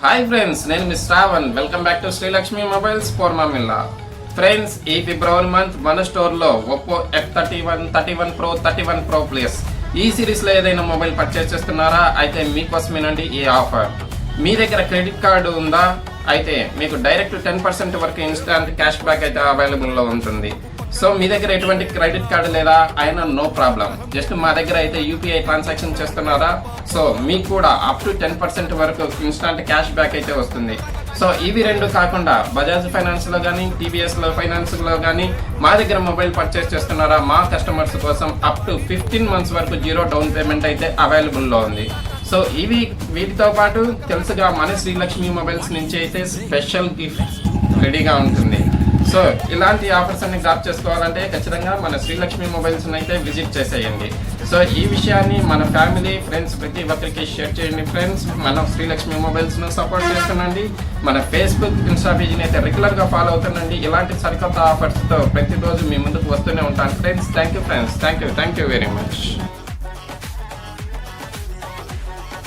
Hi friends, నేను miss Shravan. Welcome back to Srilakshmi mobiles Porumamilla. Friends, ఈ February month మన స్టోర్లో Oppo F31, 31 Pro, 31 Pro Plus ఈ సిరీస్లో ఏదైనా మొబైల్ పర్చేస్ చేస్తున్నారా? అయితే మీకోసమేనండి ఈ ఆఫర్. మీ దగ్గర క్రెడిట్ కార్డు ఉందా? అయితే మీకు డైరెక్ట్ 10% వరకు ఇన్స్టాంట్ క్యాష్ బ్యాక్ అయితే అవైలబుల్లో ఉంటుంది. సో మీ దగ్గర ఎటువంటి క్రెడిట్ కార్డు లేదా అయినా నో ప్రాబ్లం. జస్ట్ మా దగ్గర అయితే యూపీఐ ట్రాన్సాక్షన్ చేస్తున్నారా? సో మీకు కూడా అప్ టు 10% వరకు ఇన్స్టాంట్ క్యాష్ బ్యాక్ అయితే వస్తుంది. సో ఇవి రెండు కాకుండా బజాజ్ ఫైనాన్స్లో కానీ టీవీఎస్లో ఫైనాన్స్లో కానీ మా దగ్గర మొబైల్ పర్చేస్ చేస్తున్నారా? మా కస్టమర్స్ కోసం అప్ టు 15 months వరకు 0 డౌన్ పేమెంట్ అయితే అవైలబుల్లో ఉంది. సో వీటితో పాటు తెలుసుగా మన శ్రీలక్ష్మి మొబైల్స్ నుంచి అయితే స్పెషల్ గిఫ్ట్ రెడీగా ఉంటుంది. సో ఇలాంటి ఆఫర్స్ అన్ని గ్రాప్ చేసుకోవాలంటే ఖచ్చితంగా మన శ్రీలక్ష్మి మొబైల్స్ అయితే విజిట్ చేసేయండి. సో ఈ విషయాన్ని మన ఫ్యామిలీ ఫ్రెండ్స్ ప్రతి ఒక్కరికి షేర్ చేయండి. ఫ్రెండ్స్, మన శ్రీలక్ష్మి మొబైల్స్ను సపోర్ట్ చేస్తుండండి. మన ఫేస్బుక్, ఇన్స్టా పేజీని అయితే రెగ్యులర్గా ఫాలో అవుతుండండి. ఇలాంటి సరికొత్త ఆఫర్స్తో ప్రతిరోజు మీ ముందుకు వస్తూనే ఉంటాను. Friends, thank you friends, thank you very much.